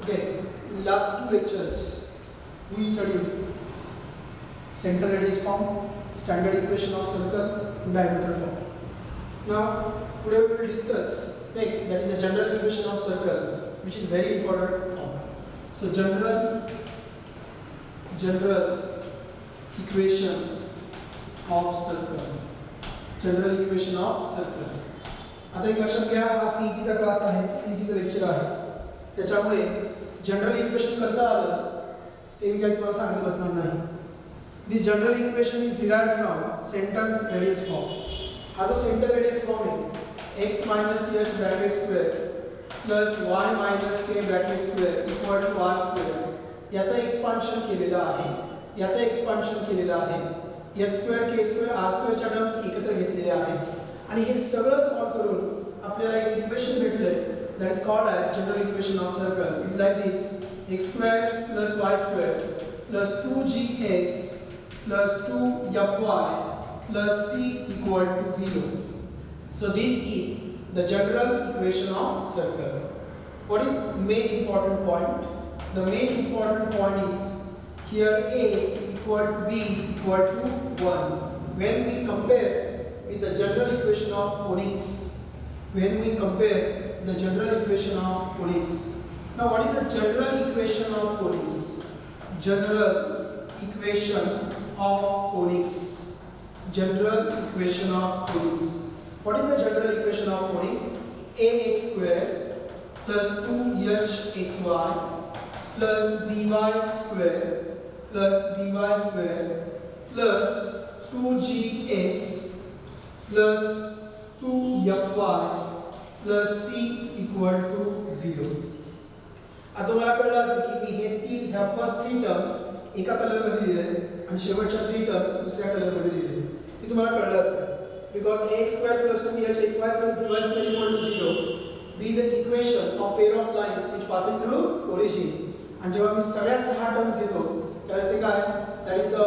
Okay, in last two lectures we studied center radius form, standard equation of circle, and diameter form. Now today we will discuss next, that is the general equation of circle, which is very important form. So general equation of circle, general equation of circle. आता एक लक्षात घ्या, हा CET चा class आहे, CET चा lecture आहे, त्याच्यामुळे जनरल इक्वेशन कसं आलं ते मी काही तुम्हाला सांगत बसणार नाही. This general equation is derived from center radius form. हा जो सेंटर रेडियस फॉर्म आहे x minus h bracket square plus y minus k bracket square equal to r square याचा एक्सपान्शन केलेला आहे. h square k square r स्क्वेअरच्या terms एकत्र घेतलेल्या आहेत आणि हे सगळं सॉल्व करून आपल्याला एक equation भेटलंय. That is called as general equation of circle. It's like this: x square plus y square plus 2gx plus 2fy plus c equal to 0. So this is the general equation of circle. What is main important point? The main important point is here a equal to b equal to 1. When we compare with the general equation of conics, the general equation of conics. Now what is the general equation of conics? General equation of conics. What is the general equation of conics? ax square plus 2hxy plus by square plus 2gx plus 2fy plus c equal to 0. आता तुम्हाला कळलं असेल की मी ह्या first 3 terms एका colour मध्ये लिहिले आणि शेवटच्या 3 टर्म्स दुसऱ्या कलर मध्ये लिहिले. ते तुम्हाला कळलं असेल because ax square plus 2hxy plus by square equal to 0 be the equation of pair of lines which passes through origin. आणि जेव्हा मी सगळ्या 6 टर्म्स घेतो त्यावेळेस ते काय, that is the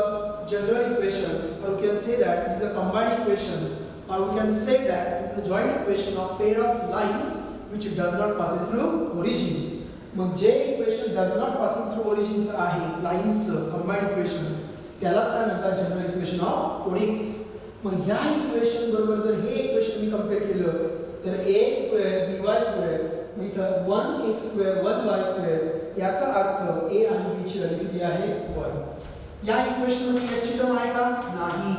general equation, or you can say that it is a combined equation, or we can say that it is the joint equation of pair of lines which does not passes through origin. मग जे equation does not passing through origin चं आहे lines combined equation त्यालाच काय म्हणतात general equation of conics. मग ह्या equation बरोबर जर हे इक्वेशन मी कंपेअर केलं तर ax स्क्वेअर by स्क्वेअर मग इथं 1x स्क्वेअर 1y स्क्वेअर याचा अर्थ a आणि b ची व्हॅल्यू किती आहे 1. या इक्वेशन मध्ये h ची टर्म आहे का नाही.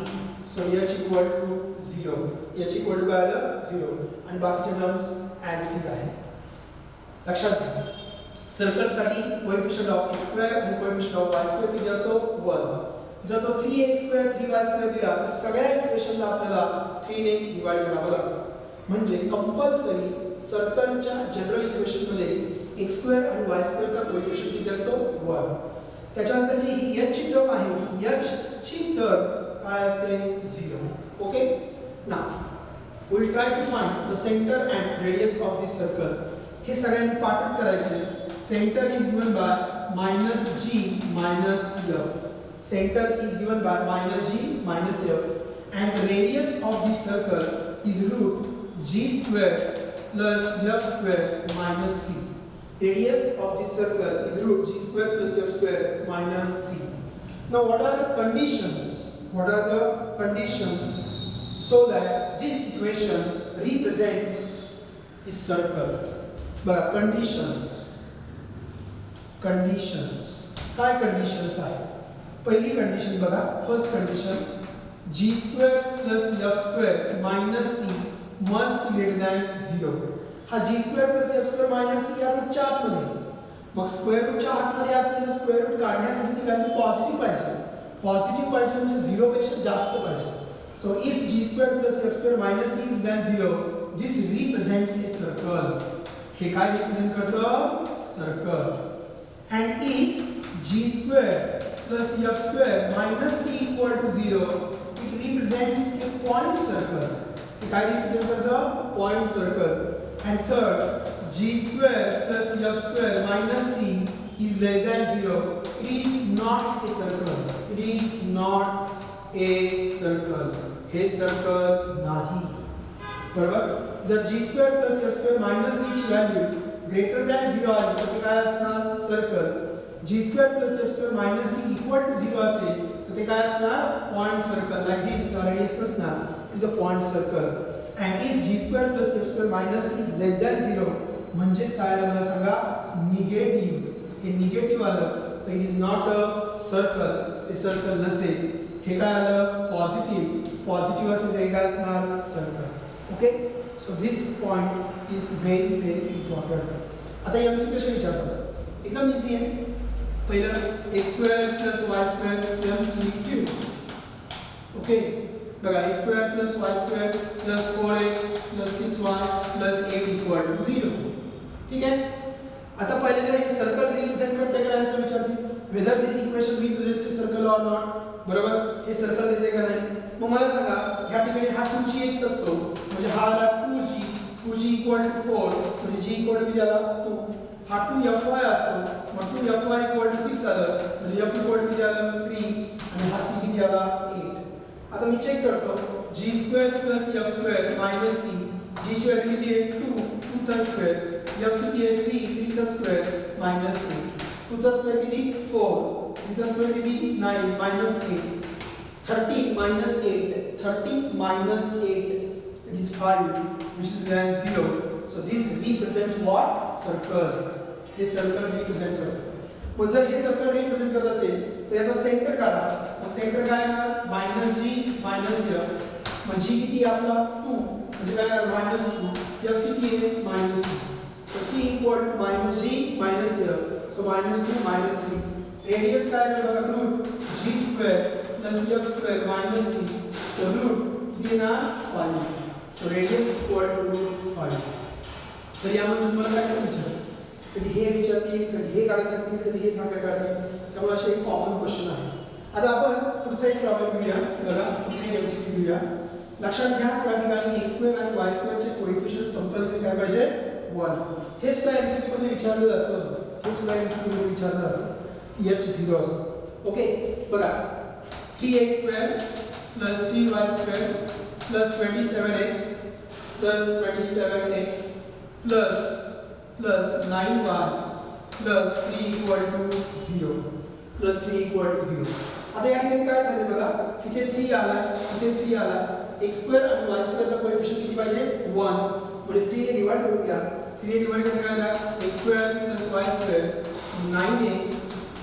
So h equal to 0. याची इक्वल टू काय आलं 0 आणि बाकीचे टर्म्स ॲज इट इज आहे. लक्षात घ्या सर्कलसाठी कोएफिशियंट ऑफ x² आणि कोएफिशियंट ऑफ y² किती असतो 1. जर तो 3x² 3y² दिला तर सगळ्या इक्वेशनला आपल्याला 3 ने डिवाइड करावं लागतं. म्हणजे कंपल्सरी सर्कलच्या जनरल इक्वेशन मध्ये x² आणि y² चा कोएफिशियंट किती असतो 1. त्याच्यानंतर जी ही h ची टर्म आहे h ची टर्म काय असते 0. Okay now we will try to find the centre and radius of this circle. हे सगळ्यांनी पाठच करायचे. Centre is given by -g -f. Center is given by -g -f and the radius of this circle is root g square plus f square minus c. Radius of this circle is root g square plus f square minus c. Now what are the conditions? What are the conditions so that this equation represents a circle? But conditions काय conditions आहे? पहिली condition बघा first condition g² plus f² minus c must be greater than 0. हा g² plus f² minus c या रूटच्या आतमध्ये. मग square रूटच्या आतमध्ये असलेलं स्क्वेअर रूट काढण्यासाठी ती व्हॅल्यू पॉझिटिव्ह पाहिजे. पॉझिटिव्ह पाहिजे म्हणजे 0 पेक्षा जास्त पाहिजे. So if g² plus f² minus c is than 0 this represents a circle. हे काय रिप्रेझेंट करतं circle. and if g² plus f² minus c equal to 0 it represents a point circle. it represents the point circle. And third g² plus f² minus c is less than 0 it is not a circle. it is not a circle. हे circle नाही. बरोबर. जर g² plus f² minus c ची value greater than 0 आली तर ते काय असणार circle. g² plus f² minus c equal to 0 असेल तर ते काय असणार point circle. Like this the radius नसणार it is a point circle. And if g² plus f² minus c is less than 0 म्हणजेच काय आलं मला सांगा निगेटिव्ह. हे निगेटिव्ह आलं तर it is not a circle. ते सर्कल नसेल. हे काय आलं पॉझिटिव्ह. पॉझिटिव्ह असेल तर हे काय असणार circle. Okay so this point is very very important. आता एमसीक्यू कसे विचारतात एकदम इझी आहे. पहिलं x² plus y² MCQ. Okay बघा x² plus y² plus 4x plus 6y plus 8 equal to 0. ठीक आहे. आता पहिल्यांदा हे सर्कल रिप्रेझेंट करते का असं विचारते whether this equation represents a circle or not. बरोबर हे सर्कल देते का नाही. मग मला सांगा ह्या ठिकाणी हा 2gx असतो म्हणजे हा आला 2g equal to 4 म्हणजे g equal to किती आला 2. हा 2fy असतो मग 2fy equal to 6 आलं म्हणजे f equal to किती आलं 3 आणि हा c किती आला 8. आता मी चेक करतो g² plus f² minus c. g ची व्हॅल्यू किती आहे 2 चा स्क्वेअर. f किती आहे 3 चा स्क्वेअर minus 8. 2 चा स्क्वेअर किती 4 3 चा स्क्वेअर किती 9 minus 8. 13 minus 8 it is 5 which is than 0. So this represents what circle. हे सर्कल रिप्रेझेंट करतो. मग जर हे सर्कल रिप्रेझेंट करत असेल तर याचा सेंटर काढा. मग सेंटर काय येणार -g -f. मग g किती आपला 2 म्हणजे काय येणार -2. f किती आहे -3. So c equal to -g -f. So -2 -3. Radius काय आहे बघा route g² plus f² minus c. So root किती येणार 5. So radius equal to root 5. तर यामध्ये तुम्हाला काय विचारतात कधी हे विचारतील कधी हे काढायला सांगतील कधी हे सांगायला काढतील. त्यामुळे असे एक कॉमन क्वेश्चन आहे. आता आपण पुढचा एक प्रॉब्लेम घेऊया. बघा पुढचा एक एमसीक्यू घेऊया. लक्षात घ्या त्या ठिकाणी x² आणि y² चे कोएफिशियंट्स कंपल्सरी काय पाहिजे 1. हे सुद्धा एमसीक्यू मध्ये विचारलं जातं. हे सुद्धा एमसीक्यू मध्ये विचारलं जातं h 0 असतं. ओके बघा 3x² plus 3y² plus 27x plus 27x plus 9y plus 3 equal to 0 plus 3 equal to 0. आता या ठिकाणी काय झाले बघा इथे 3 आला इथे 3 आला. x² आणि y² चा कोएफिशियंट किती पाहिजे 1 म्हणजे 3 ने डिवाइड करून घ्या. 3 ने डिवाइड केलं काय आला x² plus y² 9x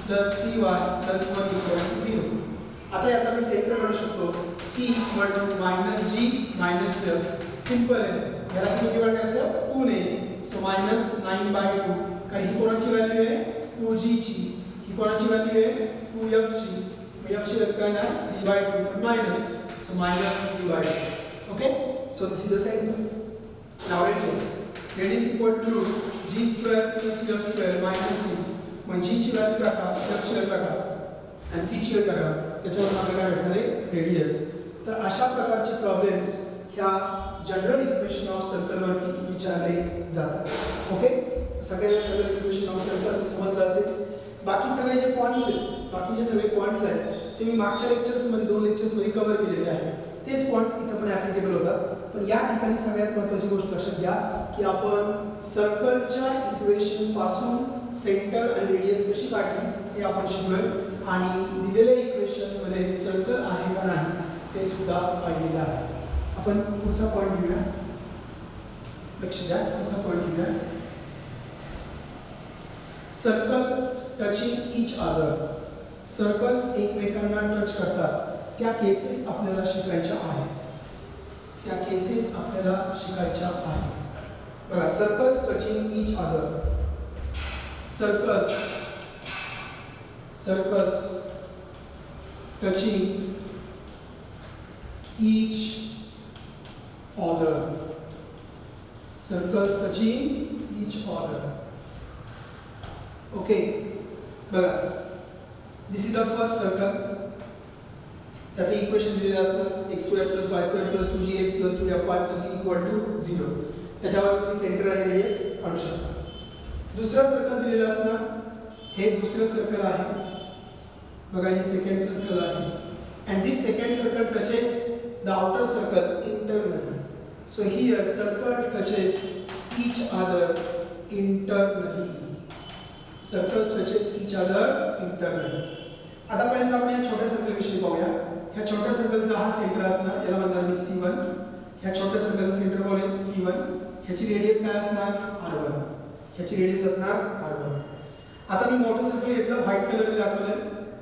plus 3y plus 1 equal to 0. आता याचा मी सेंटर काढू शकतो C equal to minus g minus f. Simple आहे. याला किती डिवाइड करायचं 2 ने. So minus 9/2. कारण ही कोणाची व्हॅल्यू आहे 2g ची. ही कोणाची व्हॅल्यू आहे 2f ची. f ची व्हॅल्यू काय ना 3/2 minus. So minus 3/2. Okay. So this is the centre. Now radius. Radius equal to g square plus f square minus c. मग g ची व्हॅल्यू टाका, f ची व्हॅल्यू टाका आणि c ची व्हॅल्यू टाका. त्याच्यावर आपल्याला काय भेटणार आहे रेडियस. तर अशा प्रकारचे प्रॉब्लेम्स ह्या जनरल इक्वेशन ऑफ सर्कल वरती विचारले जातात. ओके. सगळे जनरल इक्वेशन ऑफ सर्कल समजलं असेल. बाकी सगळे जे पॉइंट्स आहेत, बाकीचे सगळे पॉइंट्स आहेत ते मी मागच्या लेक्चर्समध्ये 2 लेक्चर्समध्ये कव्हर केलेले आहेत. तेच पॉइंट्स इथं पण ॲप्लिकेबल होतात. पण या ठिकाणी सगळ्यात महत्त्वाची गोष्ट लक्षात घ्या की आपण सर्कलच्या इक्वेशन पासून सेंटर आणि रेडियस कशी काढली हे आपण शिकलोय आणि दिलेल्या इक्वेशन मध्ये सर्कल आहे का नाही ते सुद्धा पाहिलेलं आहे. आपण पुढचा पॉइंट घेऊया. लक्ष द्या. पुढचा पॉइंट घेऊया. Circles touching each other. Circles एकमेकांना टच करतात त्या केसेस आपल्याला शिकायच्या आहेत. त्या केसेस आपल्याला शिकायच्या आहेत. बघा circles touching each other. Circles touching each other. Circles touching each other. Okay. बघा. This is the first circle. त्याचे इक्वेशन दिलेले असतात x² + y² + 2gx + 2fy + c = 0. त्याच्यावर तुम्ही सेंटर आणि रेडियस काढू शकता. दुसरं सर्कल दिलेलं असणार. हे दुसरं सर्कल आहे. बघा हे सेकंड सर्कल आहे. And this second circle touches the outer circle internally. So here circle touches each other internally. Circles touches each other internally. आता पहिल्यांदा आपण या छोट्या सर्कल विषयी पाहूया. ह्या छोट्या सर्कलचा हा सेंटर असणार, याला म्हणणार मी C1. ह्या छोट्या सर्कलचा सेंटर कोण आहे C1. ह्याची रेडियस काय असणार R1. ह्याची रेडियस असणार R1. आता मी मोठं सर्कल घेतलं, व्हाईट कलरने दाखवलंय.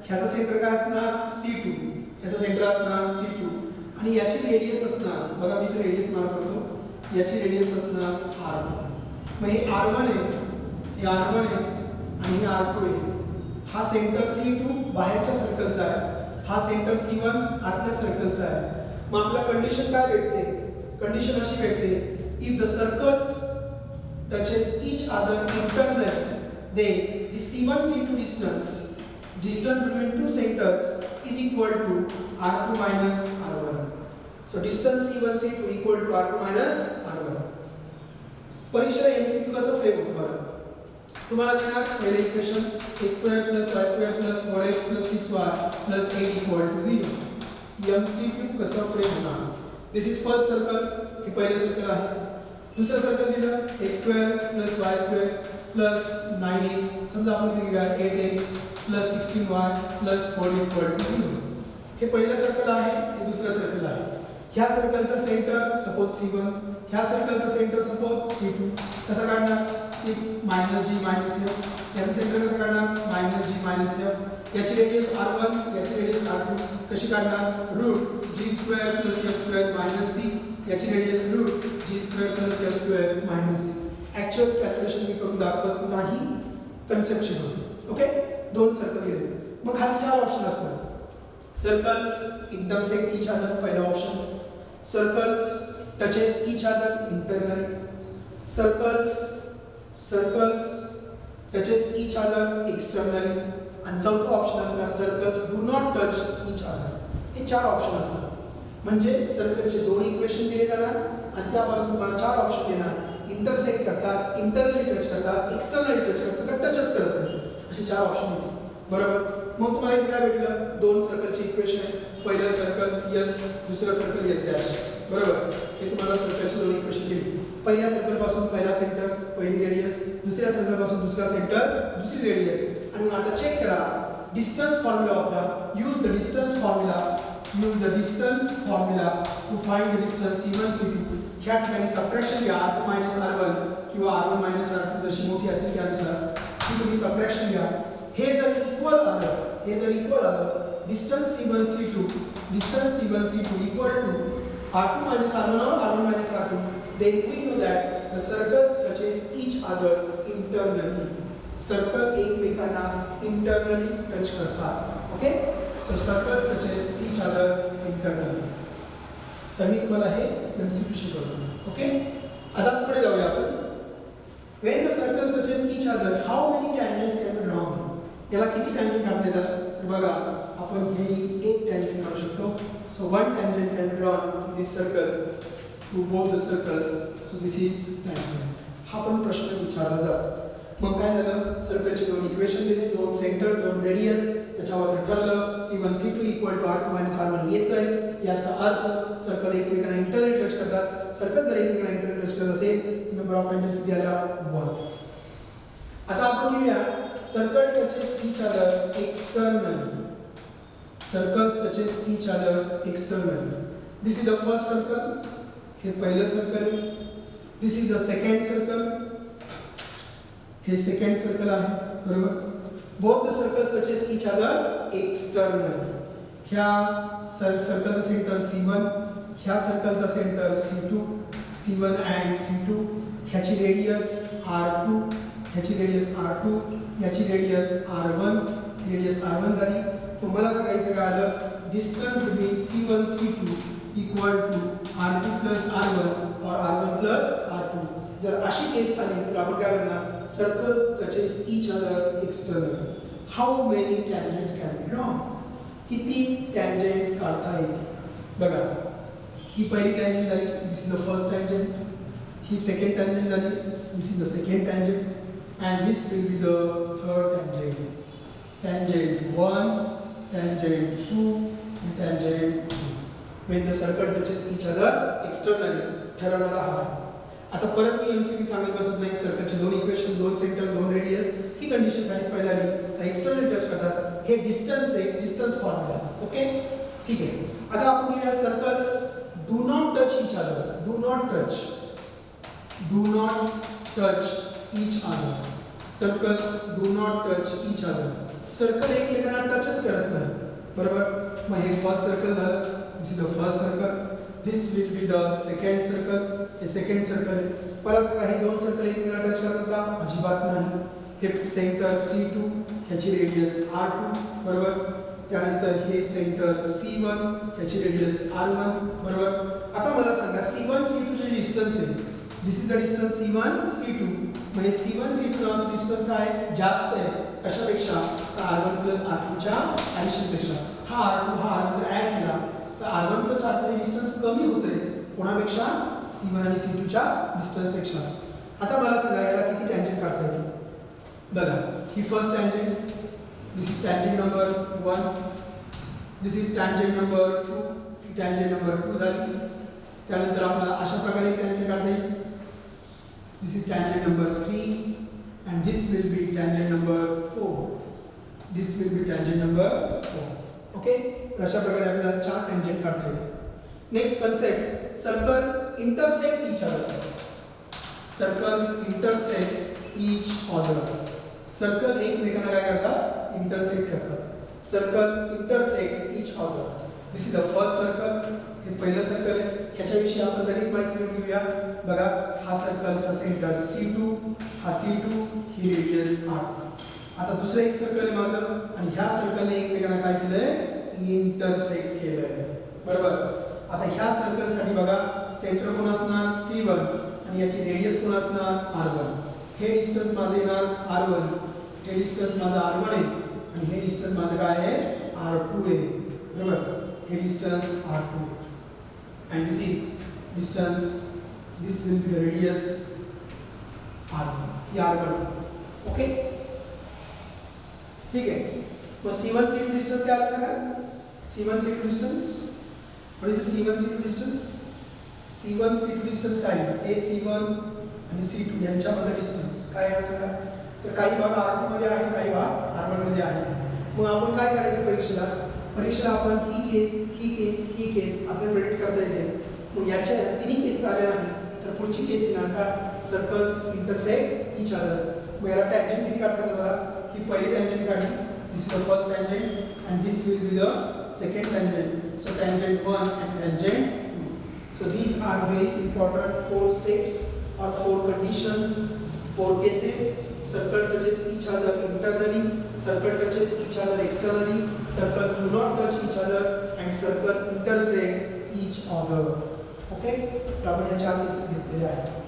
ह्याचा सेंटर काय असणार C2. ह्याचा सेंटर असणार C2 आणि याची रेडियस असणार, बघा मी इथे रेडियस मार्क करतो, याची रेडियस असणार R1. मग हे R1 आहे, हे R1 आहे आणि हे R2 आहे. हा सेंटर C2 बाहेरच्या सर्कलचा आहे, हा सेंटर C1 आतल्या सर्कलचा आहे. मग आपल्याला कंडिशन काय भेटते? कंडिशन अशी भेटते if the circles touches each other internally then the C1 C2 distance between two centers is equal to R2 minus R1. So distance C1 C2 equal to R2 minus R1. परीक्षेला MCQ कसं frame होतं बघा. तुम्हाला देणार पहिले equation x² + y² + 4x + 6y + 8 equal to 0. MCQ कसं frame होणार? दिस is first circle. हे पहिले सर्कल आहे. दुसरं सर्कल दिलं x² + y² + 9x. समजा आपण इथे घेऊया 8x + 16y + 4 equal to 0. हे पहिलं सर्कल आहे, हे दुसरं सर्कल आहे. ह्या सर्कलचं सेंटर सपोज C1, ह्या सर्कलचं सेंटर सपोज C2. कसं काढणार? It's -g -f. याचं सेंटर कसं काढणार? -g -f. याची रेडियस R1, याची रेडियस R2. कशी काढणार? √g² + f² - c. याची radius √g² + f² - c. Actual calculation मी करून दाखवत नाही, कन्सेप्शन होते. ओके. दोन सर्कल दिले. मग खाली चार ऑप्शन असतात. सर्कल्स इंटरसेक्ट ईच अदर पहिला option. Circles touches each other internally. Circles touches each other externally. आणि चौथा ऑप्शन असणार circles do not touch each other. हे चार ऑप्शन असतात. म्हणजे सर्कलचे दोन इक्वेशन दिले जाणार आणि त्यापासून तुम्हाला चार ऑप्शन देणार. इंटरसेक्ट करतात, इंटरनली टच करतात, एक्सटर्नली टच करतात का टचच करत नाही, असे चार ऑप्शन होते. बरोबर. मग तुम्हाला इथे काय भेटलं? दोन सर्कलची इक्वेशन आहे. पहिलं सर्कल यस, दुसरं सर्कल यस डॅश. बरोबर. हे तुम्हाला सर्कलची दोन इक्वेशन दिली. पहिल्या सर्कल पासून पहिला सेंटर, पहिली रेडियस. दुसऱ्या सर्कल पासून दुसरा सेंटर, दुसरी रेडियस. आणि आता चेक करा, डिस्टन्स फॉर्म्युला वापरा. Use the distance formula to find the distance C1 C2. ह्या ठिकाणी सबट्रॅक्शन घ्या R2 - R1 किंवा R1 - R2 जशी मोठी असेल त्यानुसार ती तुम्ही सबट्रॅक्शन घ्या. हे जर इक्वल आलं distance C1 C2 equal to R2 minus R1 or R1 minus R2, then we know that the circles touches each other internally. Circle एकमेकांना इंटरनली टच करतात. Okay, so circles touches each other internally. तर मी तुम्हाला हे MCQ शिकवतो. Okay, आता पुढे जाऊया आपण. When the circles touches each other, how many tangents can be drawn? याला किती टँजंट काढता येतात? तर बघा, आपण हे एक टँजंट काढू शकतो. So one tangent can be drawn to this circle, to both the circles. So this is tangent. हा पण प्रश्न विचारला जातो. मग काय झालं, सर्कलचे दोन इक्वेशन दिले, दोन सेंटर, दोन रेडियस, त्याच्यावर ठरलं C1 C2 equal to R2 minus R1 येतंय. याचा अर्थ सर्कल एकमेकांना इंटरनली टच करतात. सर्कल जर एकमेकांना इंटरनली टच करत असेल, नंबर ऑफ टँजंट्स किती आल्या? 1. आता आपण घेऊया circle touches each other externally. Circles touches each other externally. This is the first circle. हे पहिलं circle. This is the second circle. हे सेकंड सर्कल आहे, बरोबर. Both the circles touches each other externally. ह्या सर्कलचा सेंटर C1, ह्या सर्कलचा centre C2, C1 and C2. ह्याची radius R2, ह्याची radius R2, ह्याची रेडियस R1, रेडियस R1 झाली. मला सांगायचं काय आलं, distance between C1 C2 equal to R2 plus R1 और R1 प्लस R2. जर अशी केस आली तर आपण काय म्हणणार, circles touches each other externally. How many tangents can be drawn? किती टँजंट्स काढता येतील? बघा, ही पहिली टँजंट झाली, this is the first tangent. ही सेकंड टँजंट झाली, this is the second tangent. And this will be the third tangent. Tangent 1, tangent 2, and tangent 2. When the circle touches each other externally, ठरवणारा हा आहे. आता परत मी MCQ सांगत बसत नाही. सर्कलचे दोन इक्वेशन, दोन सेंटर, दोन रेडियस, ही कंडिशन सॅटिस्फाय झाली, एक्सटर्नली टच करतात. हे डिस्टन्स आहे, डिस्टन्स फॉर्म्युला. ओके, ठीक आहे. आता आपण घेऊया circles do not touch each other. Do not touch each other. Circles do not touch each other. Circle एकमेकांना टचच करत नाही, बरोबर. मग हे फर्स्ट सर्कल झालं, this is the first circle. This will be the second circle. हे second circle आहे. मला सांगा, हे दोन सर्कल एकमेकांना टच करतात का? अजिबात नाही. हे सेंटर C2, ह्याची रेडियस R2, बरोबर. त्यानंतर हे सेंटर C1, ह्याची रेडियस R1, बरोबर. आता मला सांगा, C1 C2 जे डिस्टन्स आहे, this is the distance C1 C2. म्हणजे C1 C2 नावाचं डिस्टन्स काय जास्त आहे, कशापेक्षा? तर R1 प्लस R2च्या ॲडिशनपेक्षा. हा R2 हा R1 जर ॲड केला तर R1 प्लस R2 हे डिस्टन्स कमी होतंय. कोणापेक्षा? C1 आणि C2च्या डिस्टन्सपेक्षा. आता मला सांगा, याला किती टँजंट काढता येतील? बघा, ही first tangent, this is tangent number 1, this is tangent number 2, ही टँजंट नंबर 2 झाली. त्यानंतर आपल्याला अशा प्रकारे टँजंट काढता येईल. This is tangent number 3 and this will be tangent number 4. This will be tangent number 4. Okay? अशा प्रकारे आपल्याला 4 टँजंट काढता येतात. Next concept, circle intersect each other. Circles intersect each other. Circle एकमेकांना काय करतात? इंटरसेक्ट करतात. Circle intersect each other. This is the first circle. हे पहिलं सर्कल आहे. ह्याच्याविषयी आपण लगेच माहिती घेऊन घेऊया. बघा, हा सर्कलचा सेंटर C2, हा C2, ही रेडियस R2. आता दुसरं एक सर्कल आहे माझं, आणि ह्या सर्कलने एकमेकांना काय केलंय? इंटरसेक्ट केलंय, बरोबर. आता ह्या सर्कलसाठी बघा, सेंटर कोण असणार? C1, आणि याची रेडियस कोण असणार? R1. हे डिस्टन्स माझं येणार R1, हे डिस्टन्स माझं R1 आहे, आणि हे डिस्टन्स माझं काय आहे? R2 आहे, बरोबर. हे डिस्टन्स R2 आहे. And this is distance, this will be the radius R1, R1. Okay, ठीक है. मग C1 C2 डिस्टन्स काय आलं सांगा? C1 C2 distance, what is the C1 C2 distance? C1 C2 distance काय आहे? हे C1 आणि C2 यांच्यामध्ये डिस्टन्स काय आहे सांगा? तर काही भाग R2 मध्ये आहे, काही भाग R1 मध्ये आहे. मग आपण काय करायचं परीक्षेला आपण ही केस आपल्याला प्रेडिक्ट करता येते. मग याच्या तिन्ही केस आल्या नाही तर पुढची केस येणार का? Circles intersect each other. मग याला टँजंट किती काढता येईल बघा? ही पहिली tangent काढली. This is the first tangent and this will be the second tangent. So tangent 1 and tangent 2. So these are very important 4 steps or 4 conditions, 4 cases. Circle touches each other internally, circle touches each other externally, circles do not touch each other, and circle intersect each other. Okay? आपण ह्या 4 cases घेतलेल्या आहेत.